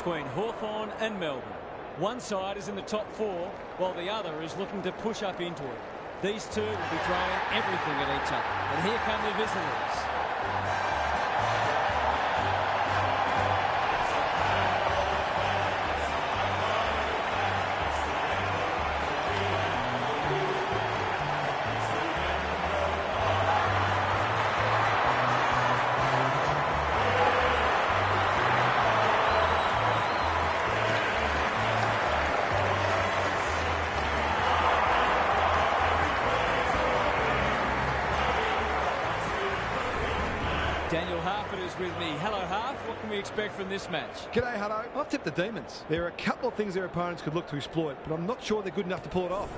between Hawthorn and Melbourne. One side is in the top 4, while the other is looking to push up into it. These two will be throwing everything at each other. And here come the visitors. Daniel Harford is with me. Hello, Harf. What can we expect from this match? G'day, Hutto. I've tipped the Demons. There are a couple of things their opponents could look to exploit, but I'm not sure they're good enough to pull it off.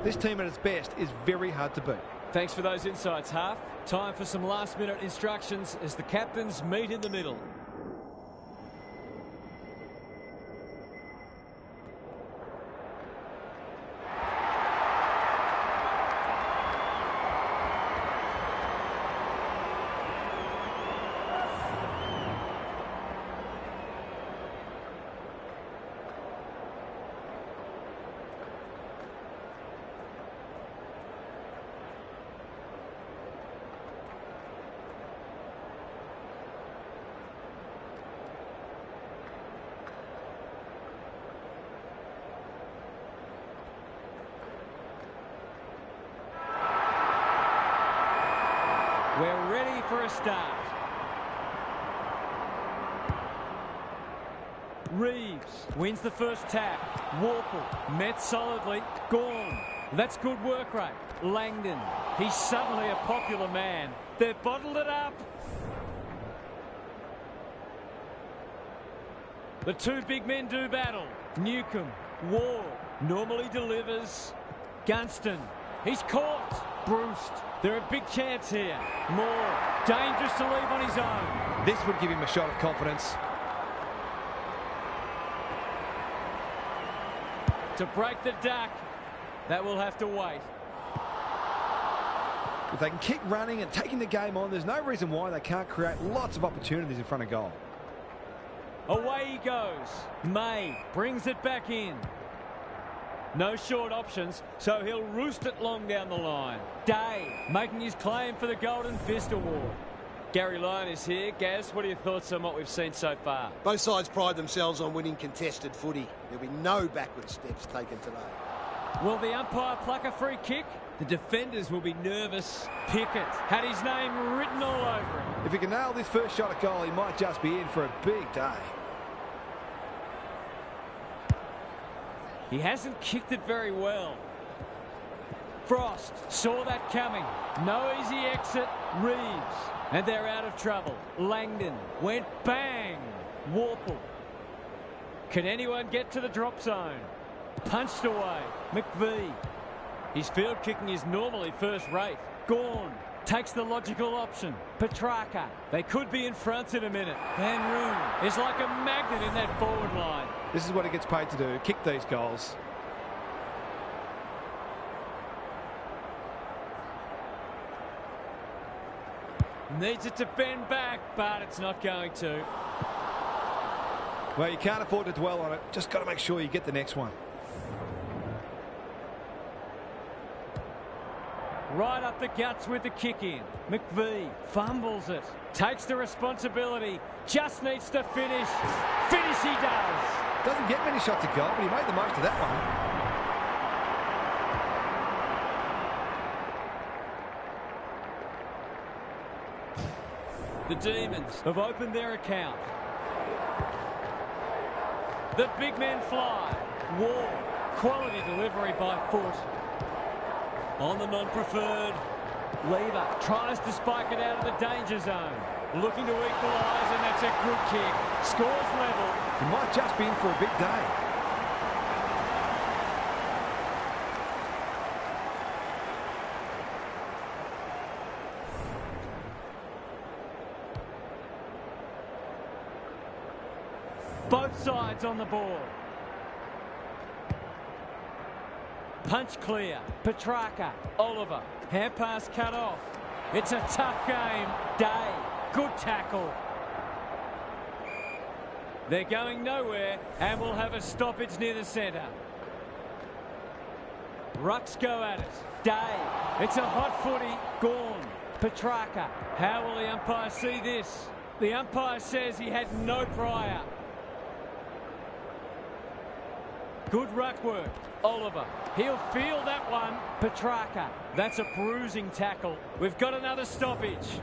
This team at its best is very hard to beat. Thanks for those insights, Harf. Time for some last-minute instructions as the captains meet in the middle. We're ready for a start. Reeves wins the first tap. Warple met solidly. Gone. That's good work rate. Langdon. He's suddenly a popular man. They've bottled it up. The two big men do battle. Newcomb. Ward. Normally delivers. Gunston. He's caught. Bruce. They're a big chance here. Moore. Dangerous to leave on his own. This would give him a shot of confidence. To break the duck. That will have to wait. If they can keep running and taking the game on, there's no reason why they can't create lots of opportunities in front of goal. Away he goes. May brings it back in. No short options, so he'll roost it long down the line. Day making his claim for the Golden Fist Award. Gary Lyon is here. Gaz, what are your thoughts on what we've seen so far? Both sides pride themselves on winning contested footy. There'll be no backward steps taken today. Will the umpire pluck a free kick? The defenders will be nervous. Pickett had his name written all over him. If he can nail this first shot at goal, he might just be in for a big day. He hasn't kicked it very well. Frost saw that coming. No easy exit. Reeves. And they're out of trouble. Langdon went bang. Warple. Can anyone get to the drop zone? Punched away. McVee. His field kicking is normally first rate. Gawn takes the logical option. Petrarca. They could be in front in a minute. Van Roon is like a magnet in that forward line. This is what he gets paid to do, kick these goals. Needs it to bend back, but it's not going to. Well, you can't afford to dwell on it. Just got to make sure you get the next one. Right up the guts with the kick in. McVee fumbles it. Takes the responsibility. Just needs to finish. Finish he does. Doesn't get many shots at goal, but he made the most of that one. The Demons have opened their account. The big men fly. Ward. Quality delivery by foot. On the non-preferred. Lever tries to spike it out of the danger zone. Looking to equalise, and that's a good kick. Scores level. He might just be in for a big day. Both sides on the board. Punch clear. Petrarca. Oliver. Hand pass cut off. It's a tough game. Day. Good tackle. They're going nowhere and will have a stoppage near the centre. Rucks go at it. Day. It's a hot footy. Gone. Petrarca. How will the umpire see this? The umpire says he had no prior. Good ruck work. Oliver. He'll feel that one. Petrarca. That's a bruising tackle. We've got another stoppage.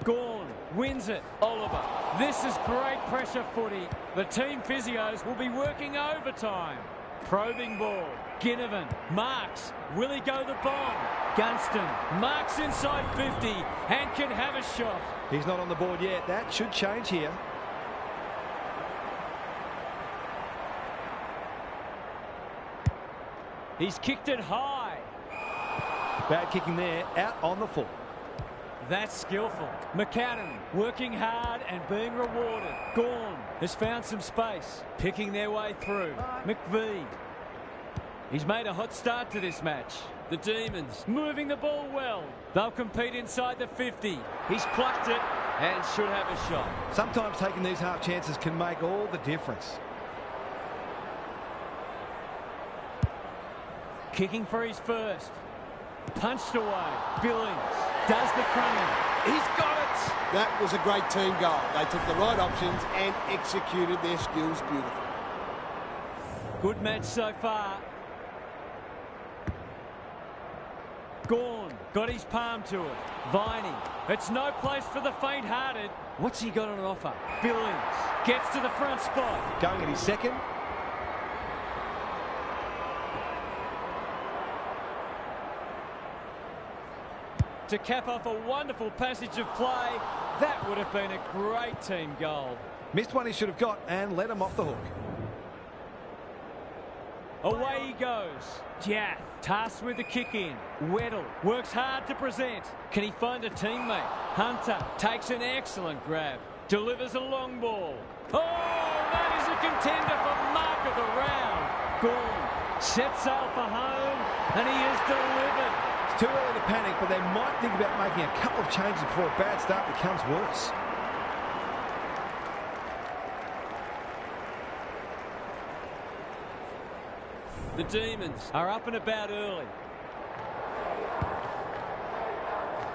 Gorn wins it. Oliver. This is great pressure footy. The team physios will be working overtime. Probing ball. Ginnivan marks. Will he go the bomb? Gunston marks inside 50 and can have a shot. He's not on the board yet. That should change here. He's kicked it high. Bad kicking there. Out on the full. That's skillful. McCannon working hard and being rewarded. Gorn has found some space, picking their way through. McVee. He's made a hot start to this match. The Demons moving the ball well. They'll compete inside the 50. He's plucked it and should have a shot. Sometimes taking these half chances can make all the difference. Kicking for his first. Punched away. Billings does the crunning. He's got it. That was a great team goal. They took the right options and executed their skills beautifully. Good match so far. Gorn got his palm to it. Viney. It's no place for the faint-hearted. What's he got on offer? Billings gets to the front spot. Going at his second. To cap off a wonderful passage of play, that would have been a great team goal. Missed one he should have got and let him off the hook. Away he goes. Jath tasked with the kick in. Weddle works hard to present. Can he find a teammate? Hunter takes an excellent grab. Delivers a long ball. Oh, that is a contender for mark of the round. Gorn sets sail for home and he is delivered. It's too early to panic, but they might think about making a couple of changes before a bad start becomes worse. The Demons are up and about early.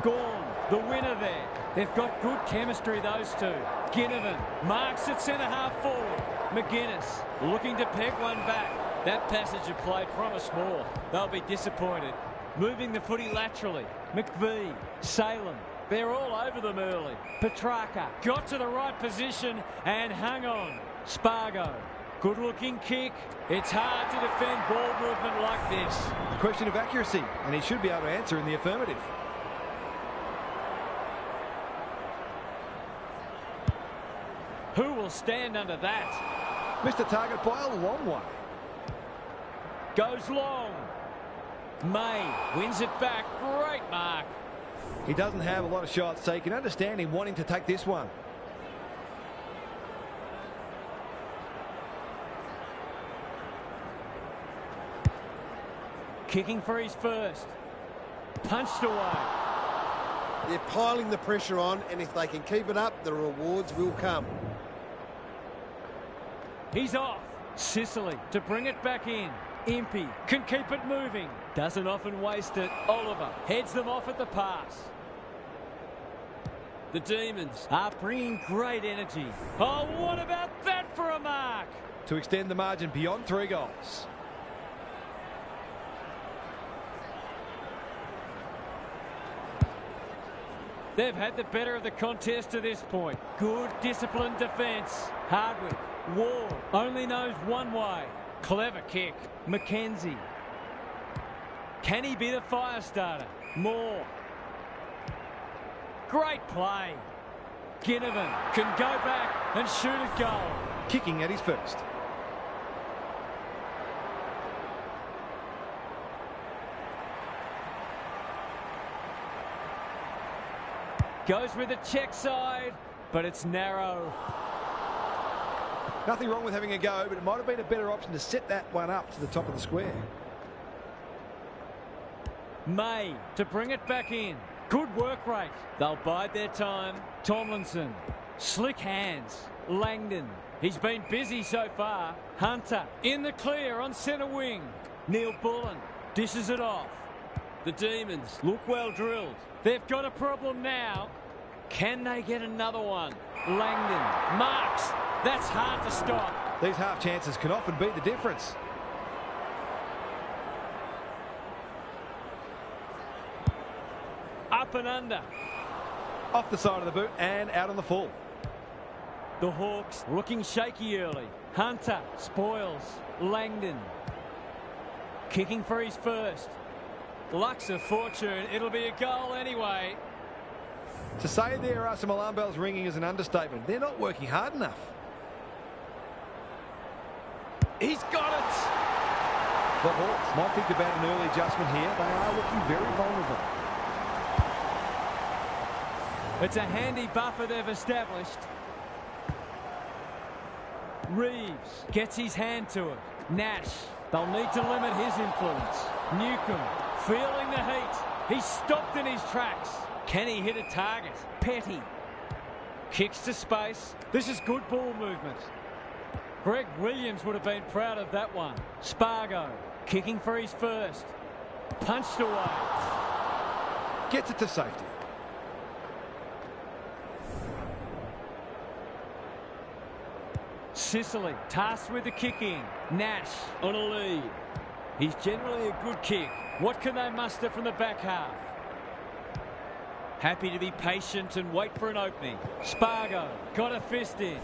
Gorn, the winner there. They've got good chemistry, those two. Ginnivan marks at centre-half forward. McGuinness looking to peg one back. That passage of play promised more. They'll be disappointed. Moving the footy laterally. McVee, Salem. They're all over them early. Petrarca got to the right position and hung on. Spargo. Good-looking kick. It's hard to defend ball movement like this. A question of accuracy, and he should be able to answer in the affirmative. Who will stand under that? Missed the target by a long way. Goes long. May wins it back. Great mark. He doesn't have a lot of shots, so you can understand him wanting to take this one. Kicking for his first. Punched away. They're piling the pressure on, and if they can keep it up, the rewards will come. He's off. Sicily to bring it back in. Impey can keep it moving. Doesn't often waste it. Oliver heads them off at the pass. The Demons are bringing great energy. Oh, what about that for a mark? To extend the margin beyond 3 goals. They've had the better of the contest to this point. Good disciplined defence. Hardwick. Ward only knows one way. Clever kick. McKenzie. Can he be the fire starter? Moore. Great play. Ginnivan can go back and shoot a goal. Kicking at his first. Goes with the check side, but it's narrow. Nothing wrong with having a go, but it might have been a better option to set that one up to the top of the square. May to bring it back in. Good work rate. They'll bide their time. Tomlinson Slick hands. Langdon. He's been busy so far. Hunter in the clear on centre wing. Neil Bullen dishes it off. The Demons look well drilled. They've got a problem now. Can they get another one? Langdon marks. That's hard to stop. These half chances can often be the difference. Up and under. Off the side of the boot and out on the full. The Hawks looking shaky early. Hunter spoils. Langdon kicking for his first. Luck's of fortune. It'll be a goal anyway. To say there are some alarm bells ringing is an understatement. They're not working hard enough. He's got it. The Hawks might think about an early adjustment here. They are looking very vulnerable. It's a handy buffer they've established. Reeves gets his hand to it. Nash, they'll need to limit his influence. Newcomb feeling the heat. He's stopped in his tracks. Can he hit a target? Petty kicks to space. This is good ball movement. Greg Williams would have been proud of that one. Spargo kicking for his first. Punched away. Gets it to safety. Sicily tasked with the kick in. Nash on a lead. He's generally a good kick. What can they muster from the back half? Happy to be patient and wait for an opening. Spargo got a fist in.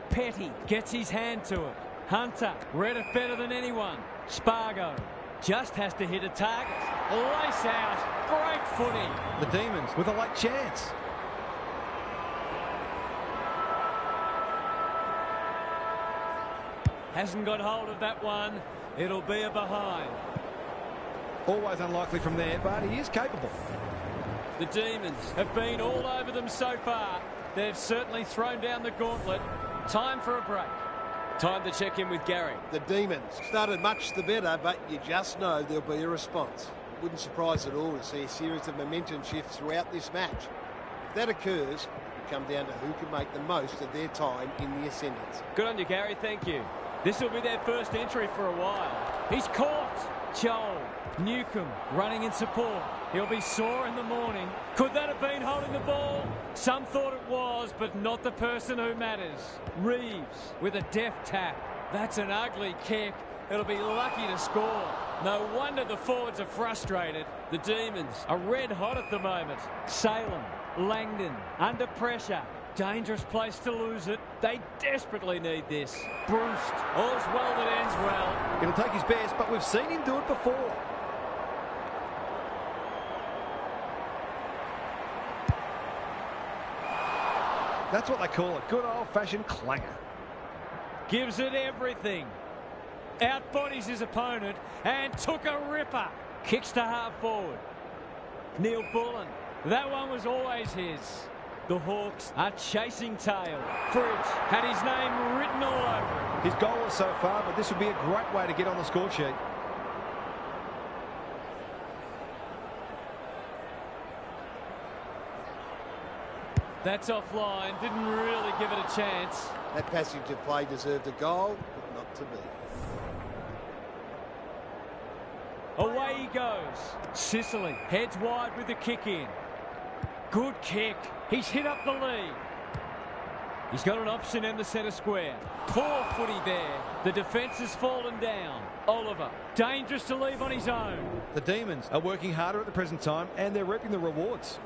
Petty gets his hand to it. Hunter read it better than anyone. Spargo just has to hit a target. Lace out. Great footy. The Demons with a late chance. Hasn't got hold of that one. It'll be a behind. Always unlikely from there, but he is capable. The Demons have been all over them so far. They've certainly thrown down the gauntlet. Time for a break. Time to check in with Gary. The Demons started much the better, but you just know there'll be a response. It wouldn't surprise at all to see a series of momentum shifts throughout this match. If that occurs, it will come down to who can make the most of their time in the ascendants. Good on you, Gary. Thank you. This will be their first entry for a while. He's caught. Joel Newcomb running in support. He'll be sore in the morning. Could that have been holding the ball? Some thought it was, but not the person who matters. Reeves with a deft tap. That's an ugly kick. It'll be lucky to score. No wonder the forwards are frustrated. The Demons are red hot at the moment. Salem, Langdon under pressure. Dangerous place to lose it. They desperately need this. Bruce, all's well that ends well. It'll take his best, but we've seen him do it before. That's what they call a good old-fashioned clanger. Gives it everything. Outbodies his opponent and took a ripper. Kicks to half forward. Neil Bullen. That one was always his. The Hawks are chasing tail. Fridge had his name written all over it. His goal is so far, but this would be a great way to get on the score sheet. That's offline. Didn't really give it a chance. That passage of play deserved a goal, but not to be. Away he goes. Sicily heads wide with the kick in. Good kick. He's hit up the lead. He's got an option in the centre square. Poor footy there. The defence has fallen down. Oliver, dangerous to leave on his own. The Demons are working harder at the present time, and they're reaping the rewards.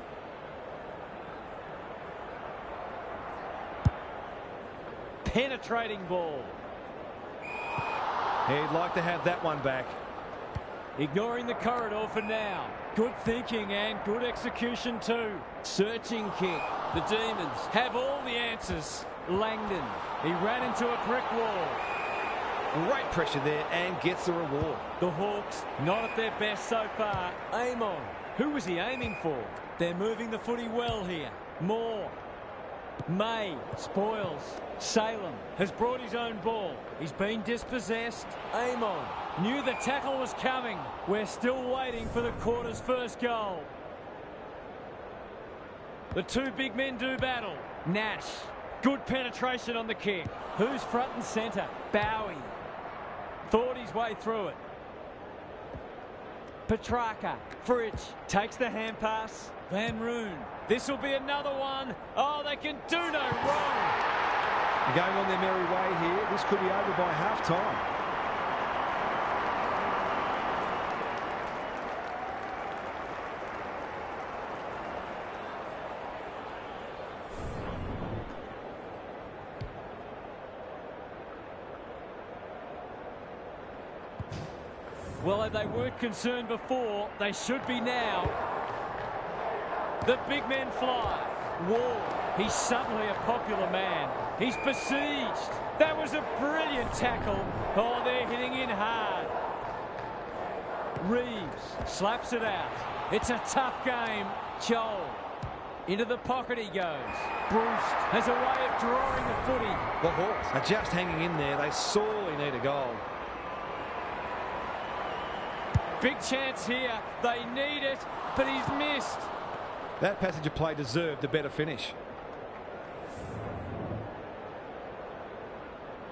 Penetrating ball. He'd like to have that one back. Ignoring the corridor for now. Good thinking and good execution too. Searching kick. The Demons have all the answers. Langdon. He ran into a brick wall. Great pressure there and gets the reward. The Hawks not at their best so far. Aim on. Who was he aiming for? They're moving the footy well here. Moore. May spoils. Salem has brought his own ball. He's been dispossessed. Amon knew the tackle was coming. We're still waiting for the quarter's first goal. The two big men do battle. Nash, good penetration on the kick. Who's front and centre? Bowie. Thought his way through it. Petrarca. Fridge takes the hand pass. Van Roon. This will be another one. Oh, they can do no wrong. They're going on their merry way here. This could be over by half-time. Well, if they weren't concerned before, they should be now. The big men fly. Wall, he's suddenly a popular man. He's besieged. That was a brilliant tackle. Oh, they're hitting in hard. Reeves slaps it out. It's a tough game. Joel, into the pocket he goes. Bruce has a way of drawing the footy. The Hawks are just hanging in there. They sorely need a goal. Big chance here. They need it, but he's missed. That passage of play deserved a better finish.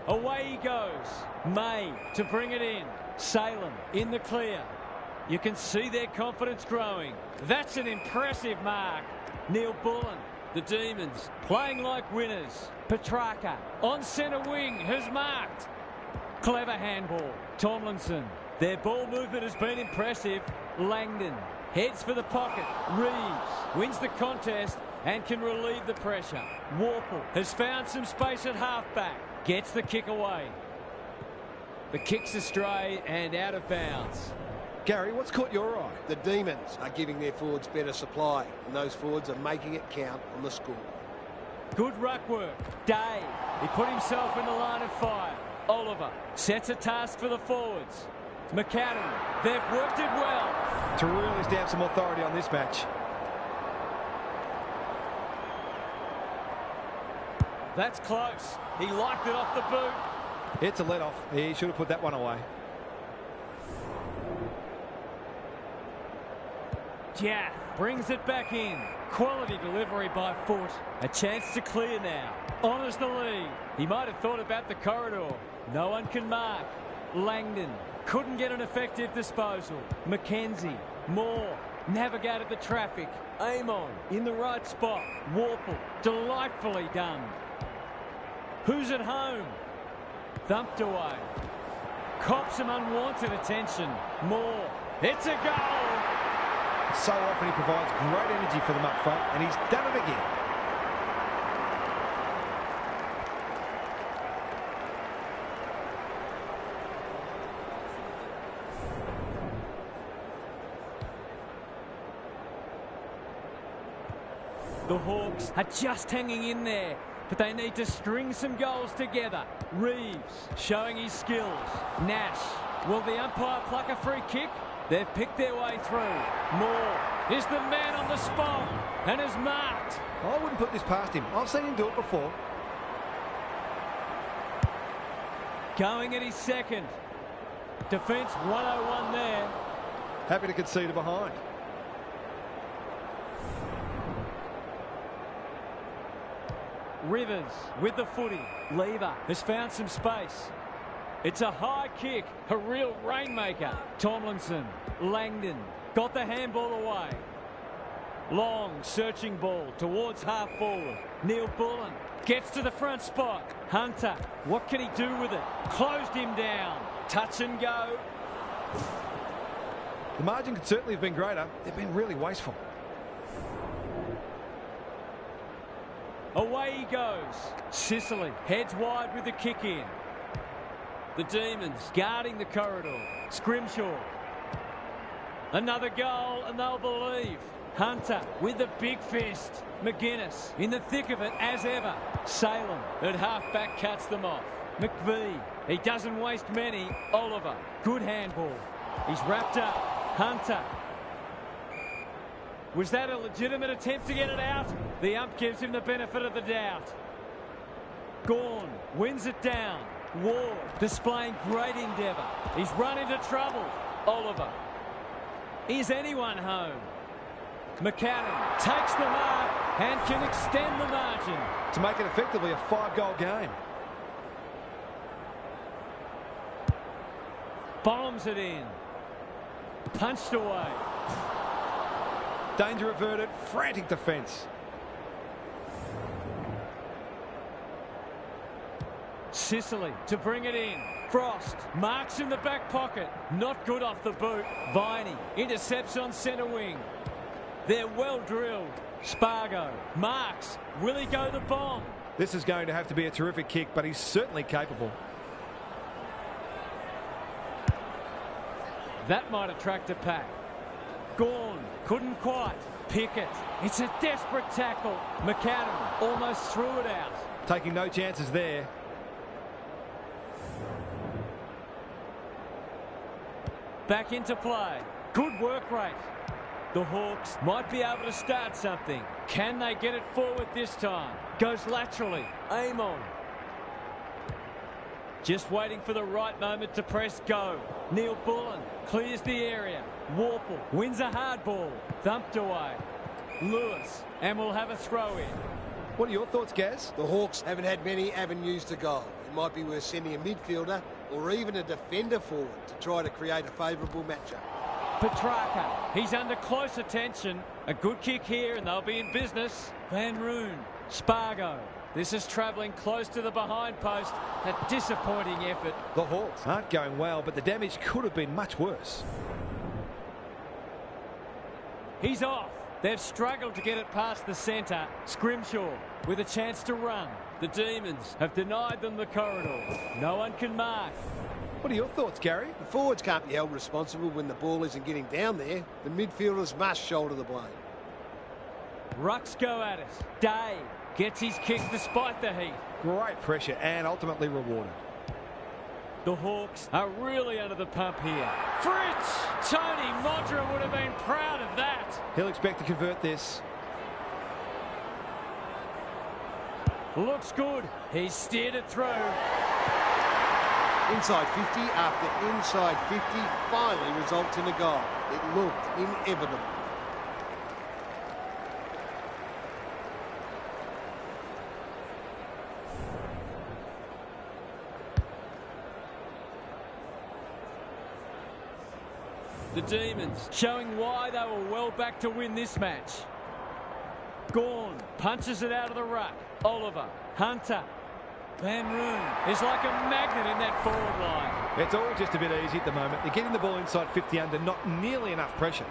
Away he goes. May to bring it in. Salem in the clear. You can see their confidence growing. That's an impressive mark. Neil Bullen. The Demons playing like winners. Petrarca on centre wing has marked. Clever handball. Tomlinson. Their ball movement has been impressive. Langdon heads for the pocket. Reeves wins the contest and can relieve the pressure. Warple has found some space at halfback. Gets the kick away. The kick's astray and out of bounds. Gary, what's caught your eye? The Demons are giving their forwards better supply, and those forwards are making it count on the score. Good ruck work. Day, he put himself in the line of fire. Oliver sets a task for the forwards. McAdam, they've worked it well. To really stamp some authority on this match. That's close. He liked it off the boot. It's a let-off. He should have put that one away. Jaff brings it back in. Quality delivery by foot. A chance to clear now. Honours the lead. He might have thought about the corridor. No one can mark. Langdon couldn't get an effective disposal. Mackenzie, Moore, navigated the traffic. Amon in the right spot. Warple, delightfully done. Who's at home? Thumped away. Cops some unwanted attention. Moore, it's a goal. So often he provides great energy for them up front, and he's done it again. The Hawks are just hanging in there, but they need to string some goals together. Reeves showing his skills. Nash, will the umpire pluck a free kick? They've picked their way through. Moore is the man on the spot and is marked. I wouldn't put this past him. I've seen him do it before. Going at his second. Defence 101 there. Happy to concede a behind. Rivers with the footy. Lever has found some space. It's a high kick, a real rainmaker. Tomlinson, Langdon, got the handball away. Long, searching ball towards half forward. Neil Bullen gets to the front spot. Hunter, what can he do with it? Closed him down. Touch and go. The margin could certainly have been greater. They've been really wasteful. Away he goes. Sicily heads wide with the kick in. The Demons guarding the corridor. Scrimshaw. Another goal and they'll believe. Hunter with the big fist. McGuinness in the thick of it as ever. Salem at halfback cuts them off. McVee, he doesn't waste many. Oliver, good handball. He's wrapped up. Hunter. Was that a legitimate attempt to get it out? The ump gives him the benefit of the doubt. Gawn wins it down. Ward displaying great endeavour. He's run into trouble. Oliver. Is anyone home? McCannon takes the mark and can extend the margin to make it effectively a 5-goal game. Bombs it in. Punched away. Danger averted. Frantic defence. Sicily to bring it in. Frost marks in the back pocket. Not good off the boot. Viney intercepts on centre wing. They're well drilled. Spargo marks. Will he go the bomb? This is going to have to be a terrific kick, but he's certainly capable. That might attract a pack. Gawn couldn't quite. Pickett. It's a desperate tackle. McAdam almost threw it out. Taking no chances there. Back into play. Good work rate. The Hawks might be able to start something. Can they get it forward this time? Goes laterally. Aim on. Just waiting for the right moment to press go. Neil Bullen clears the area. Warple wins a hard ball. Thumped away. Lewis, and we'll have a throw in. What are your thoughts, Gaz? The Hawks haven't had many avenues to goal. It might be worth sending a midfielder or even a defender forward to try to create a favourable matchup. Petrarca, he's under close attention. A good kick here and they'll be in business. Van Roon, Spargo. This is travelling close to the behind post. A disappointing effort. The Hawks aren't going well, but the damage could have been much worse. He's off. They've struggled to get it past the centre. Scrimshaw with a chance to run. The Demons have denied them the corridor. No one can mark. What are your thoughts, Gary? The forwards can't be held responsible when the ball isn't getting down there. The midfielders must shoulder the blame. Rucks go at it. Day gets his kick despite the heat. Great pressure and ultimately rewarded. The Hawks are really under the pump here. Fritz! Tony Modra would have been proud of that. He'll expect to convert this. Looks good. He's steered it through. Inside 50 after inside 50 finally results in a goal. It looked inevitable. The Demons showing why they were well back to win this match. Gawn punches it out of the ruck. Oliver, Hunter. Van Roon is like a magnet in that forward line. It's all just a bit easy at the moment. They're getting the ball inside 50 under not nearly enough pressure.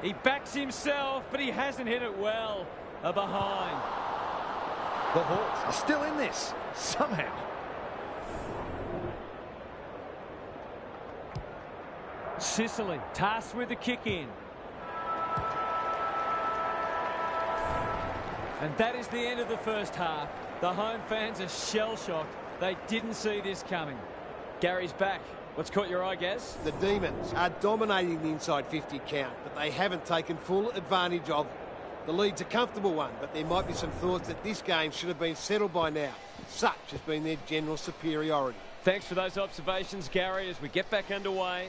He backs himself, but he hasn't hit it well. A behind. The Hawks are still in this, somehow. Sicily tasked with the kick in. And that is the end of the first half. The home fans are shell-shocked. They didn't see this coming. Gary's back. What's caught your eye, Gaz? The Demons are dominating the inside 50 count, but they haven't taken full advantage of it. The lead's a comfortable one, but there might be some thoughts that this game should have been settled by now. Such has been their general superiority. Thanks for those observations, Gary, as we get back underway.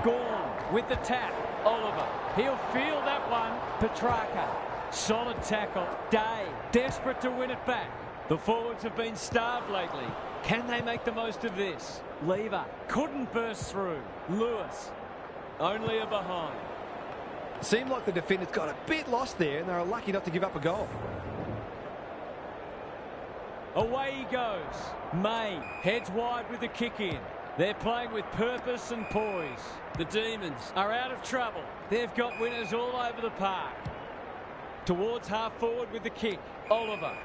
Gawn with the tap. Oliver. He'll feel that one. Petrarca. Solid tackle. Day. Desperate to win it back. The forwards have been starved lately. Can they make the most of this? Lever. Couldn't burst through. Lewis. Only a behind. Seemed like the defenders got a bit lost there and they were lucky not to give up a goal. Away he goes. May heads wide with the kick in. They're playing with purpose and poise. The Demons are out of trouble. They've got winners all over the park. Towards half forward with the kick. Oliver.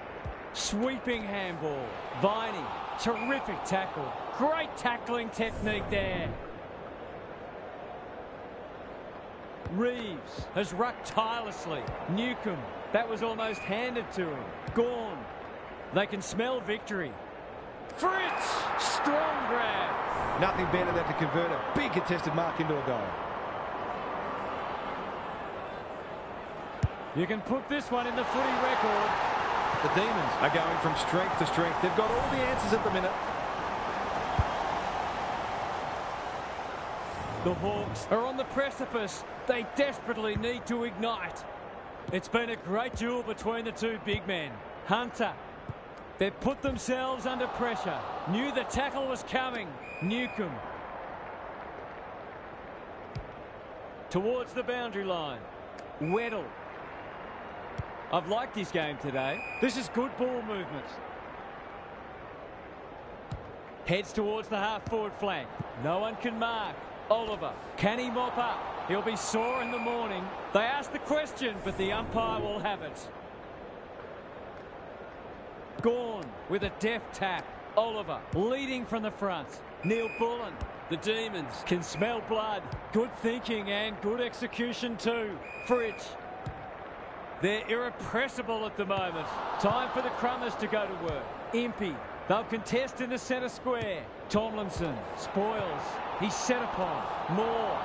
Sweeping handball. Viney. Terrific tackle. Great tackling technique there. Reeves has rucked tirelessly. Newcomb, that was almost handed to him. Gawn, they can smell victory. Fritz, strong grab. Nothing better than to convert a big contested mark into a goal. You can put this one in the footy record. The Demons are going from strength to strength. They've got all the answers at the minute. The Hawks are on the precipice. They desperately need to ignite. It's been a great duel between the two big men. Hunter, they've put themselves under pressure. Knew the tackle was coming. Newcomb. Towards the boundary line. Weddle. I've liked his game today. This is good ball movement. Heads towards the half-forward flank. No one can mark. Oliver, can he mop up? He'll be sore in the morning. They ask the question, but the umpire will have it. Gawn with a deft tap. Oliver leading from the front. Neil Bullen. The Demons can smell blood. Good thinking and good execution too. Fridge. They're irrepressible at the moment. Time for the Crummers to go to work. Impey. They'll contest in the centre square. Tomlinson spoils. He's set upon. Moore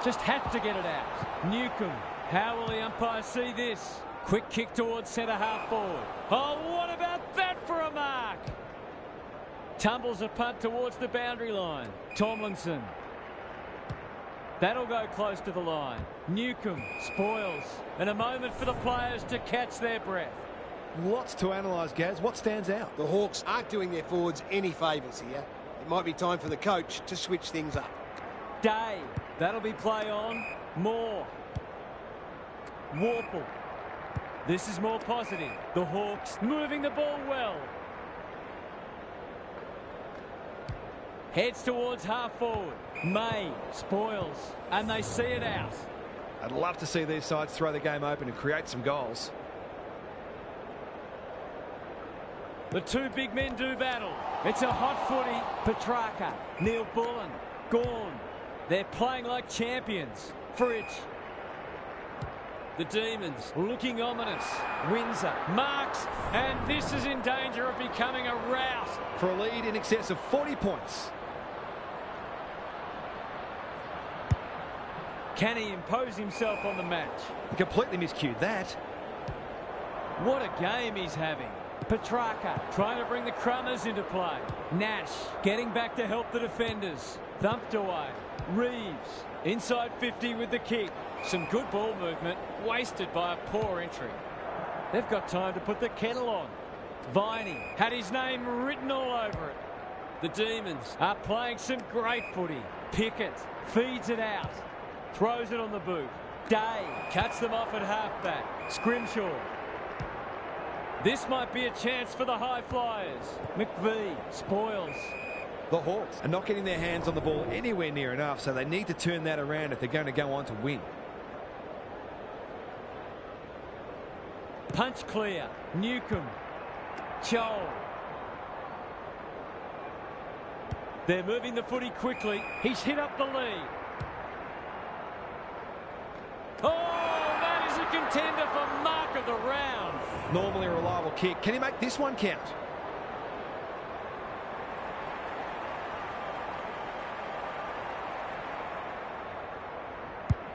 just had to get it out. Newcomb. How will the umpire see this? Quick kick towards centre half forward. Oh, what about that for a mark? Tumbles a punt towards the boundary line. Tomlinson. That'll go close to the line. Newcomb spoils. And a moment for the players to catch their breath. Lots to analyse, Gaz. What stands out? The Hawks aren't doing their forwards any favours here. It might be time for the coach to switch things up. Day. That'll be play on. Moore. Warple. This is more positive. The Hawks moving the ball well. Heads towards half forward. May spoils. And they see it out. I'd love to see these sides throw the game open and create some goals. The two big men do battle. It's a hot footy. Petrarca, Neil Bullen, Gawn. They're playing like champions. Fridge. The Demons looking ominous. Windsor marks, and this is in danger of becoming a rout. For a lead in excess of 40 points. Can he impose himself on the match? He completely miscued that. What a game he's having. Petrarca trying to bring the Crummers into play. Nash getting back to help the defenders. Thumped away. Reeves inside 50 with the kick. Some good ball movement wasted by a poor entry. They've got time to put the kettle on. Viney had his name written all over it. The Demons are playing some great footy. Pickett feeds it out. Throws it on the boot. Day cuts them off at halfback. Scrimshaw. This might be a chance for the high flyers. McVee spoils. The Hawks are not getting their hands on the ball anywhere near enough, so they need to turn that around if they're going to go on to win. Punch clear. Newcomb. Chol. They're moving the footy quickly. He's hit up the lead. Oh, that is a contender for mark of the round. Normally a reliable kick. Can he make this one count?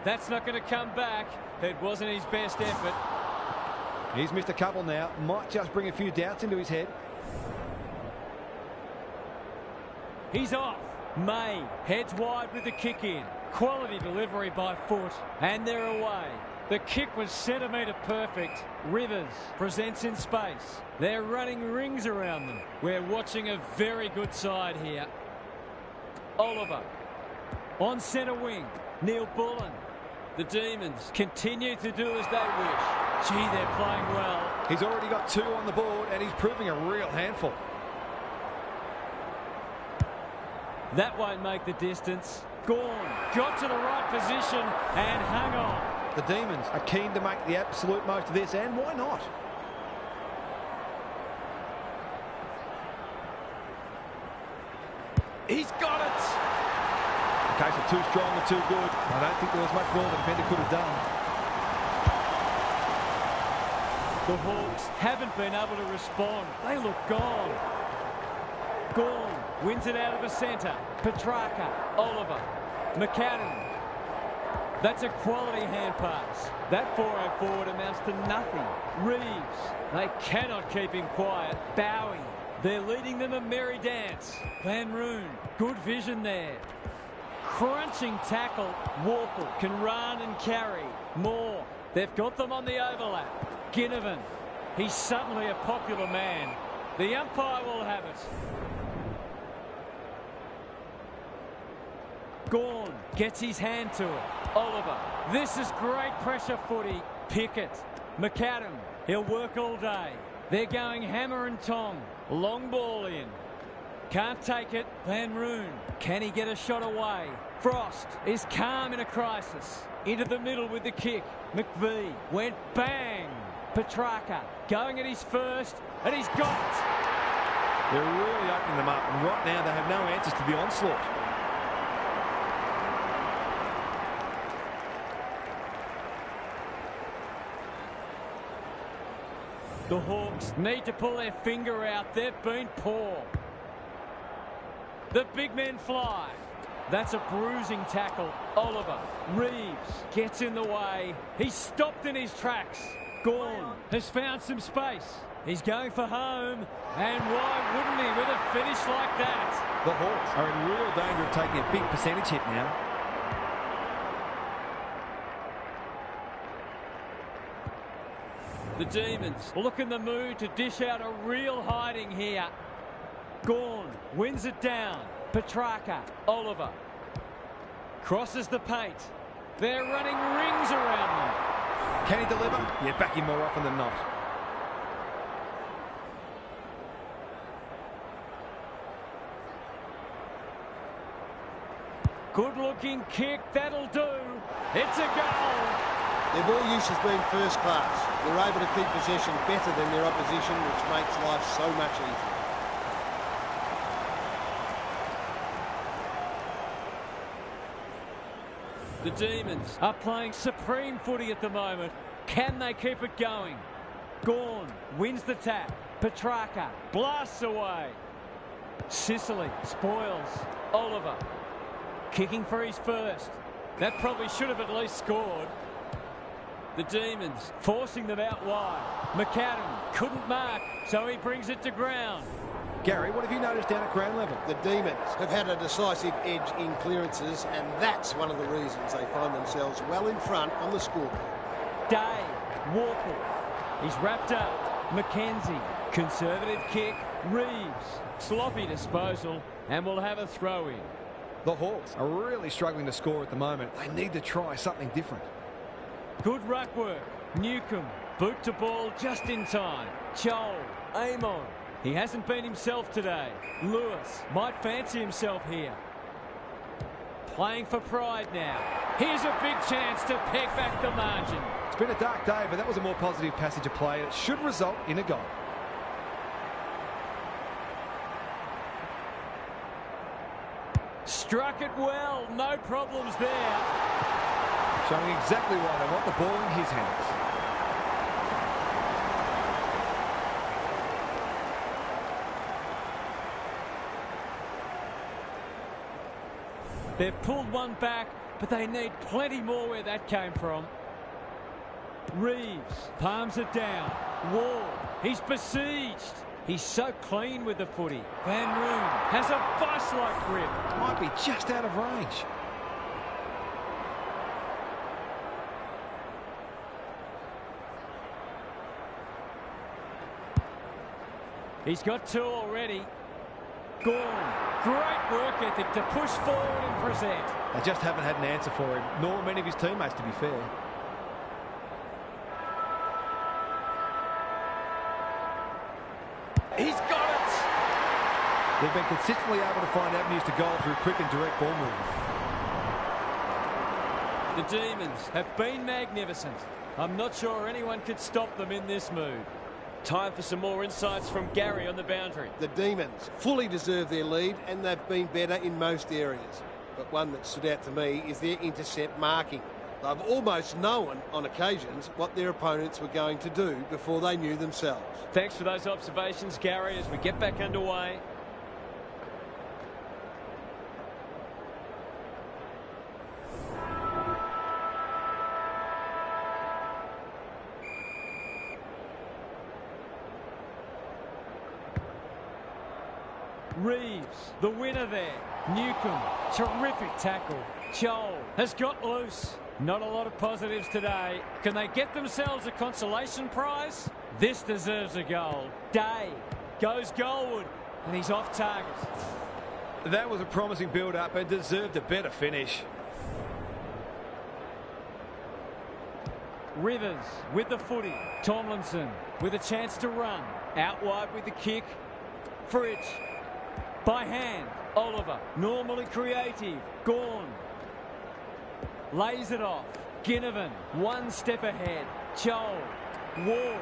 That's not going to come back. It wasn't his best effort. He's missed a couple now. Might just bring a few doubts into his head. He's off. May heads wide with the kick in. Quality delivery by foot. And they're away. The kick was centimetre perfect. Rivers presents in space. They're running rings around them. We're watching a very good side here. Oliver on centre wing. Neil Bullen. The Demons continue to do as they wish. Gee, they're playing well. He's already got 2 on the board and he's proving a real handful. That won't make the distance. Gawn got to the right position and hung on. The Demons are keen to make the absolute most of this, and why not? He's got it! A case of too strong and too good. I don't think there was much more the defender could have done. The Hawks haven't been able to respond. They look gone. Gawn wins it out of the centre. Petrarca, Oliver, McAdam. That's a quality hand pass. That 4-0 forward amounts to nothing. Reeves, they cannot keep him quiet. Bowie, they're leading them a merry dance. Van Roon, good vision there. Crunching tackle. Walker can run and carry. Moore, they've got them on the overlap. Ginnivan, he's suddenly a popular man. The umpire will have it. Gawn gets his hand to it. Oliver, this is great pressure footy. Pickett, McAdam, he'll work all day. They're going hammer and tong. Long ball in. Can't take it. Van Roon, can he get a shot away? Frost is calm in a crisis. Into the middle with the kick. McVee went bang. Petrarca going at his first, and he's got it. They're really opening them up, and right now they have no answers to the onslaught. The Hawks need to pull their finger out. They've been poor. The big men fly. That's a bruising tackle. Oliver, Reeves gets in the way. He's stopped in his tracks. Gawn has found some space. He's going for home. And why wouldn't he with a finish like that? The Hawks are in real danger of taking a big percentage hit now. The Demons look in the mood to dish out a real hiding here. Gawn wins it down. Petrarca, Oliver. Crosses the paint. They're running rings around them. Can he deliver? Yeah, back him more often than not. Good looking kick, that'll do. It's a goal. Their ball use has been first class. They're able to keep possession better than their opposition, which makes life so much easier. The Demons are playing supreme footy at the moment. Can they keep it going? Gawn wins the tap. Petrarca blasts away. Sicily spoils. Oliver kicking for his first. That probably should have at least scored. The Demons forcing them out wide. McAdam couldn't mark, so he brings it to ground. Gary, what have you noticed down at ground level? The Demons have had a decisive edge in clearances, and that's one of the reasons they find themselves well in front on the scoreboard. Day, Walker, he's wrapped up. Mackenzie, conservative kick. Reeves, sloppy disposal, and will have a throw in. The Hawks are really struggling to score at the moment. They need to try something different. Good ruck work. Newcomb, boot to ball just in time. Chol, Amon. He hasn't been himself today. Lewis might fancy himself here. Playing for pride now. Here's a big chance to peg back the margin. It's been a dark day, but that was a more positive passage of play. It should result in a goal. Struck it well. No problems there. Showing exactly why they want the ball in his hands. They've pulled one back, but they need plenty more where that came from. Reeves palms it down. Ward, he's besieged. He's so clean with the footy. Van Roon has a vice-like grip. Might be just out of range. He's got two already. Gawn, great work ethic to push forward and present. They just haven't had an answer for him, nor many of his teammates, to be fair. He's got it! They've been consistently able to find avenues to goal through quick and direct ball movement. The Demons have been magnificent. I'm not sure anyone could stop them in this mood. Time for some more insights from Gary on the boundary. The Demons fully deserve their lead, and they've been better in most areas. but one that stood out to me is their intercept marking. They've almost known on occasions what their opponents were going to do before they knew themselves. Thanks for those observations, Gary, as we get back underway. Reeves, the winner there. Newcomb, terrific tackle. Chol has got loose. Not a lot of positives today. Can they get themselves a consolation prize? This deserves a goal. Day goes goalward, and he's off target. That was a promising build-up and deserved a better finish. Rivers with the footy. Tomlinson with a chance to run. Out wide with the kick. Fritsch. By hand, Oliver, normally creative, Gawn. Lays it off, Ginnivan, one step ahead, Chol, Ward,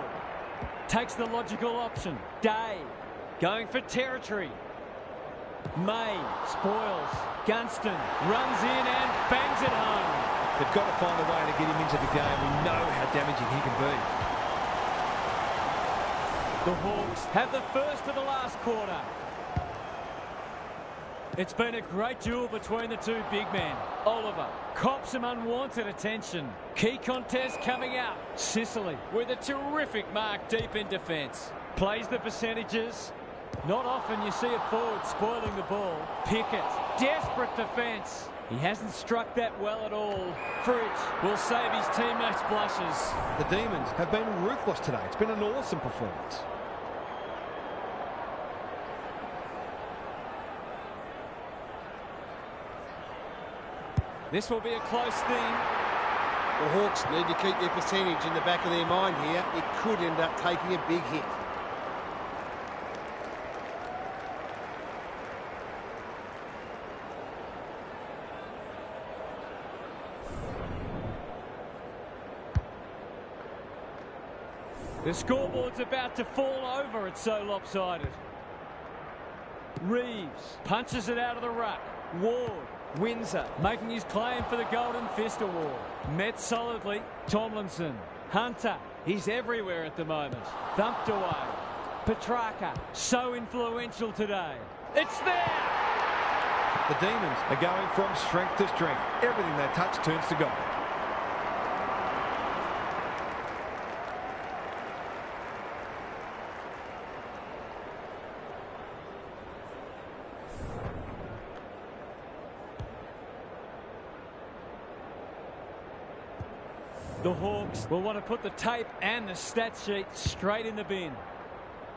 takes the logical option, Day, going for territory. May, spoils, Gunston, runs in and bangs it home. They've got to find a way to get him into the game. We know how damaging he can be. The Hawks have the first of the last quarter. It's been a great duel between the two big men. Oliver cops some unwanted attention. Key contest coming up. Sicily with a terrific mark deep in defence. Plays the percentages. Not often you see a forward spoiling the ball. Pickett, desperate defence. He hasn't struck that well at all. Fritsch will save his teammates' blushes. The Demons have been ruthless today. It's been an awesome performance. This will be a close thing. The Hawks need to keep their percentage in the back of their mind here. It could end up taking a big hit. The scoreboard's about to fall over. It's so lopsided. Reeves punches it out of the ruck. Ward. Windsor making his claim for the Golden Fist Award. Met solidly. Tomlinson. Hunter. He's everywhere at the moment. Thumped away. Petrarca. So influential today. It's there! The Demons are going from strength to strength. Everything they touch turns to gold. The Hawks will want to put the tape and the stat sheet straight in the bin.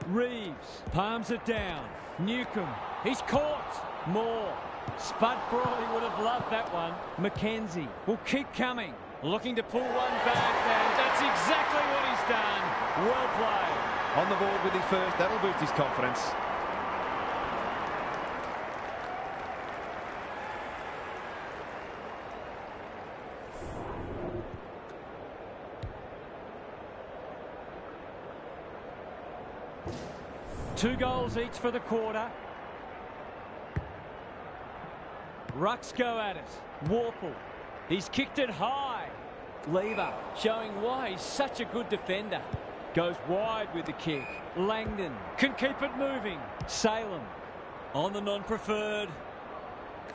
Reeves palms it down. Newcomb, he's caught. Moore. Spud Frawley would have loved that one. Mackenzie will keep coming. Looking to pull one back, and that's exactly what he's done. Well played. On the board with his first, that'll boost his confidence. Two goals each for the quarter. Rucks go at it. Warple. He's kicked it high. Lever showing why he's such a good defender. Goes wide with the kick. Langdon can keep it moving. Salem on the non-preferred.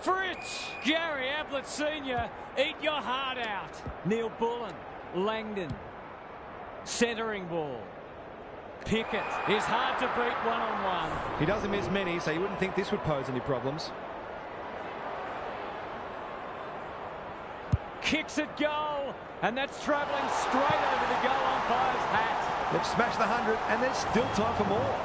Fritsch! Gary Ablett Sr. Eat your heart out. Neil Bullen. Langdon. Centering ball. Pickett is hard to beat one-on-one. He doesn't miss many, so you wouldn't think this would pose any problems. Kicks at goal, and that's travelling straight over the goal umpire's hat. They've smashed the 100, and there's still time for more.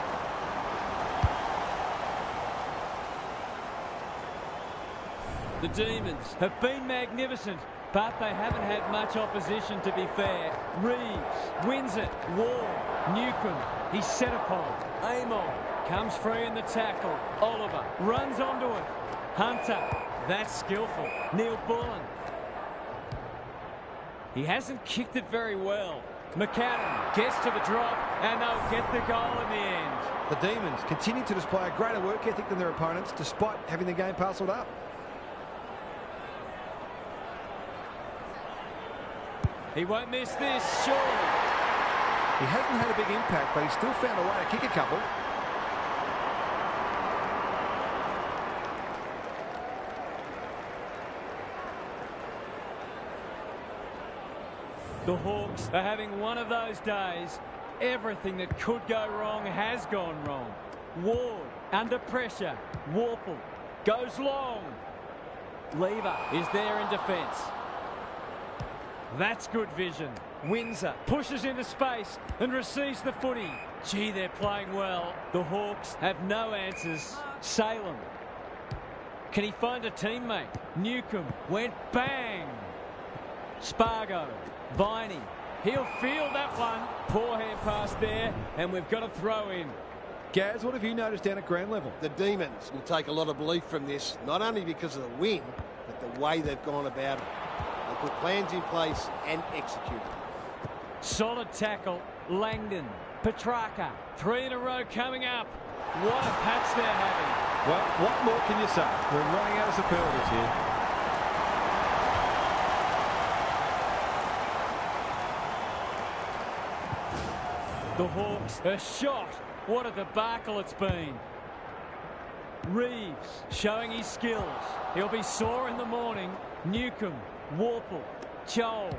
The Demons have been magnificent, but they haven't had much opposition, to be fair. Reeves wins it. Ward. Newcomb. He's set upon. Amon comes free in the tackle. Oliver runs onto it. Hunter. That's skillful. Neil Bullen. He hasn't kicked it very well. McAdam gets to the drop, and they'll get the goal in the end. The Demons continue to display a greater work ethic than their opponents, despite having the game parcelled up. He won't miss this, surely. He hasn't had a big impact, but he's still found a way to kick a couple. The Hawks are having one of those days. Everything that could go wrong has gone wrong. Ward under pressure. Warple goes long. Lever is there in defence. That's good vision. Windsor pushes into space and receives the footy. Gee, they're playing well. The Hawks have no answers. Salem. Can he find a teammate? Newcomb went bang. Spargo. Viney. He'll field that one. Poor hand pass there, and we've got a throw in. Gaz, what have you noticed down at ground level? The Demons will take a lot of belief from this, not only because of the win, but the way they've gone about it. They put plans in place and executed. Solid tackle. Langdon. Petrarca. 3 in a row coming up. What a patch they're having. Well, what more can you say? We're running out of superlatives here. The Hawks are shot. What a debacle it's been. Reeves showing his skills. He'll be sore in the morning. Newcomb, Warple, Chol.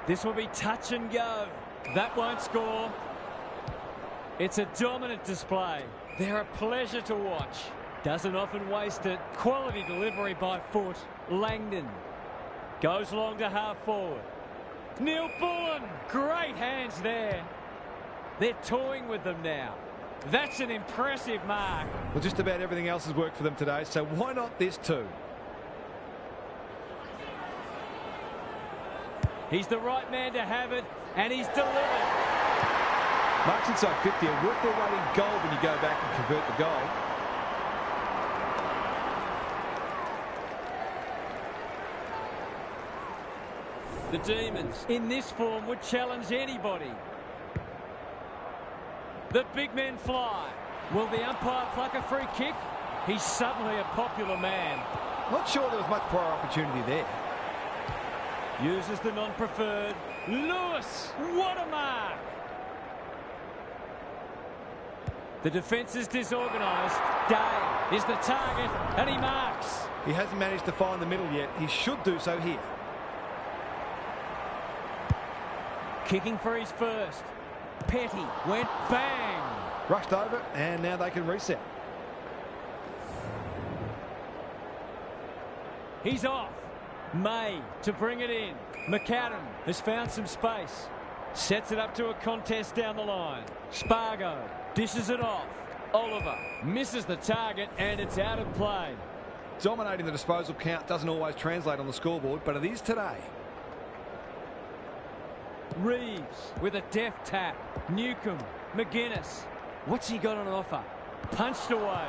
This will be touch and go. That won't score. It's a dominant display. They're a pleasure to watch. Doesn't often waste it. Quality delivery by foot. Langdon goes long to half forward. Neil Bullen. Great hands there. They're toying with them now. That's an impressive mark. Well, just about everything else has worked for them today, so why not this too? He's the right man to have it, and he's delivered. Marks inside 50 are worth their weight in gold when you go back and convert the goal. The Demons, in this form, would challenge anybody. The big men fly. Will the umpire pluck a free kick? He's suddenly a popular man. Not sure there was much prior opportunity there. Uses the non-preferred. Lewis, what a mark! The defence is disorganised. Day is the target, and he marks. He hasn't managed to find the middle yet. He should do so here. Kicking for his first. Petty went bang. Rushed over, and now they can reset. He's off. May to bring it in. McAdam has found some space. Sets it up to a contest down the line. Spargo dishes it off. Oliver misses the target, and it's out of play. Dominating the disposal count doesn't always translate on the scoreboard, but it is today. Reeves with a deft tap. Newcomb, McGuinness. What's he got on offer? Punched away.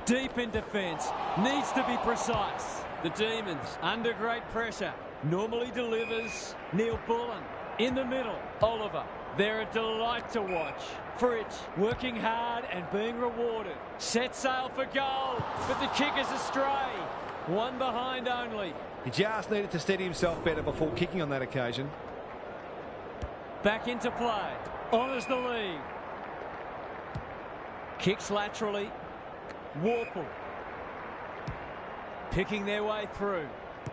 Deep in defence. Needs to be precise. The Demons under great pressure. Normally delivers. Neil Bullen in the middle. Oliver. They're a delight to watch. Fritsch working hard and being rewarded. Set sail for goal, but the kick is astray. One behind only. He just needed to steady himself better before kicking on that occasion. Back into play. Honours the lead. Kicks laterally. Warple. Picking their way through.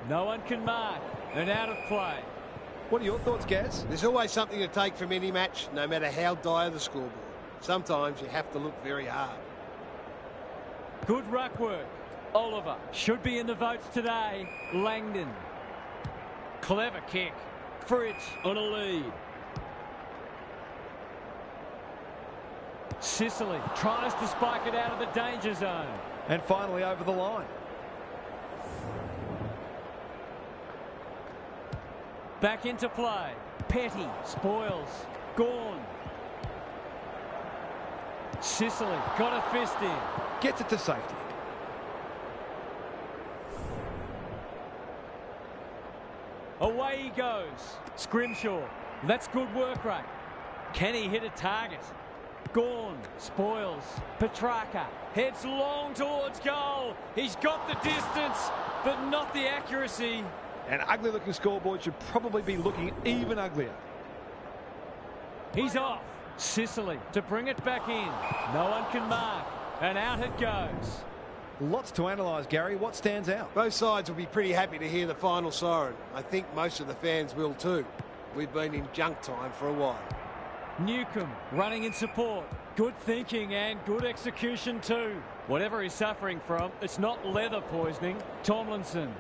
No one can mark. And out of play. What are your thoughts, Gaz? There's always something to take from any match, no matter how dire the scoreboard. Sometimes you have to look very hard. Good ruck work. Oliver should be in the votes today. Langdon. Clever kick. Fritsch on a lead. Sicily tries to spike it out of the danger zone. And finally over the line. Back into play. Petty spoils. Gorn. Sicily got a fist in. Gets it to safety. Away he goes. Scrimshaw. That's good work rate. Can he hit a target? Gorn spoils. Petrarca heads long towards goal. He's got the distance, but not the accuracy. An ugly-looking scoreboard should probably be looking even uglier. He's off. Sicily to bring it back in. No one can mark. And out it goes. Lots to analyse, Gary. What stands out? Both sides will be pretty happy to hear the final siren. I think most of the fans will too. We've been in junk time for a while. Newcombe running in support. Good thinking and good execution too. Whatever he's suffering from, it's not leather poisoning. Tomlinson.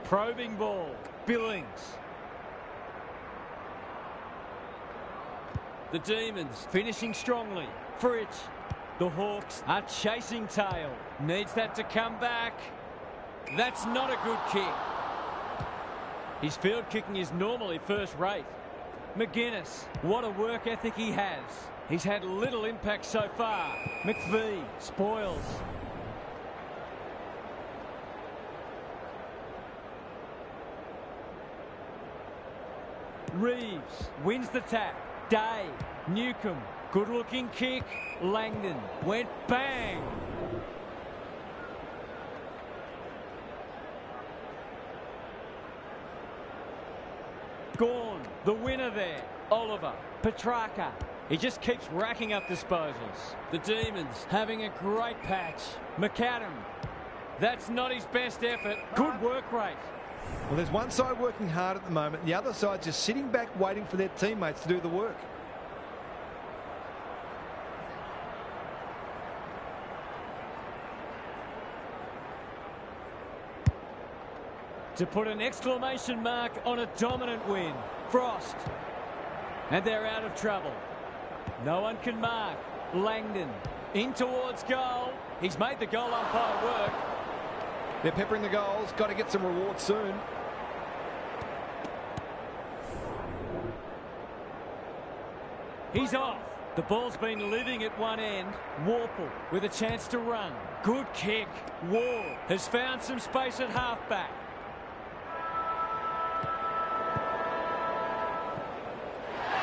Probing ball. Billings. The Demons finishing strongly. Fritsch. The Hawks are chasing tail. Needs that to come back. That's not a good kick. His field kicking is normally first rate. McGuinness, what a work ethic he has. He's had little impact so far. McVie spoils. Reeves wins the tap. Day, Newcombe, good looking kick. Langdon went bang. Gawn, the winner there. Oliver, Petrarca. He just keeps racking up disposals. The Demons having a great patch. McAdam. That's not his best effort. Good work rate. Well, there's one side working hard at the moment. The other side just sitting back waiting for their teammates to do the work. To put an exclamation mark on a dominant win. Frost. And they're out of trouble. No one can mark. Langdon in towards goal. He's made the goal umpire work. They're peppering the goals. Got to get some rewards soon. He's off. The ball's been living at one end. Warple with a chance to run. Good kick. Ward has found some space at halfback.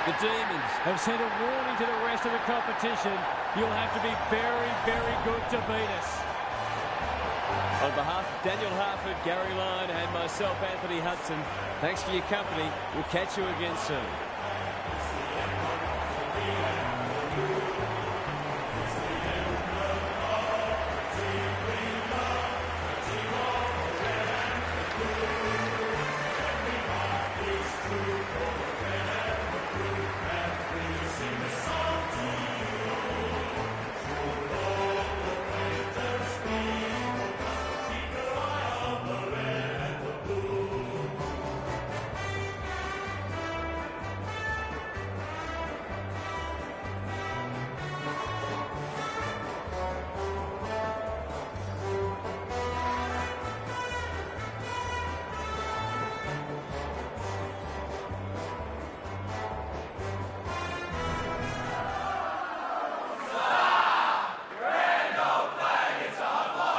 The Demons have sent a warning to the rest of the competition. You'll have to be very, very good to beat us. On behalf of Daniel Harford, Gary Lyon and myself, Anthony Hudson, thanks for your company. We'll catch you again soon.